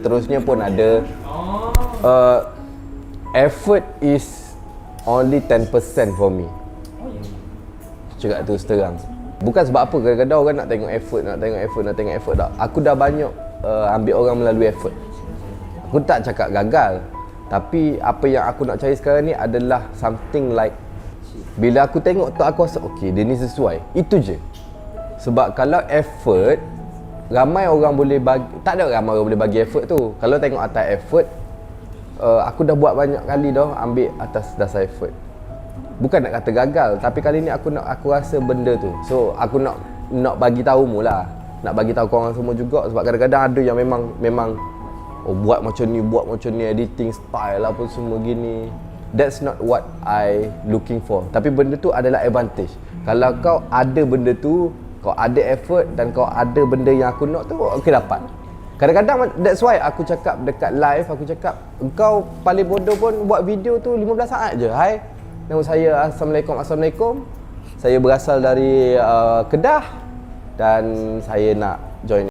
Terusnya pun ada. Effort is only 10% for me. Cakap terus terang. Bukan sebab apa, kadang-kadang orang nak tengok effort tak. Aku dah banyak ambil orang melalui effort. Aku tak cakap gagal. Tapi apa yang aku nak cari sekarang ni adalah something like, bila aku tengok tu aku rasa okay, dia ni sesuai. Itu je. Sebab kalau effort, ramai orang boleh bagi, tak ada ramai orang boleh bagi effort tu. Kalau tengok atas effort, aku dah buat banyak kali dah ambil atas dasar effort. Bukan nak kata gagal, tapi kali ni aku rasa benda tu. So aku nak bagi tahu mu lah. Nak bagi tahu korang semua juga, sebab kadang-kadang ada yang memang buat macam ni, editing style apa semua gini. That's not what I looking for. Tapi benda tu adalah advantage. Kalau kau ada benda tu, kau ada effort dan kau ada benda yang aku nak tu, okay dapat. Kadang-kadang that's why aku cakap dekat live, aku cakap engkau paling bodoh pun buat video tu 15 saat je. Hai, nama saya Assalamualaikum. Saya berasal dari Kedah dan saya nak join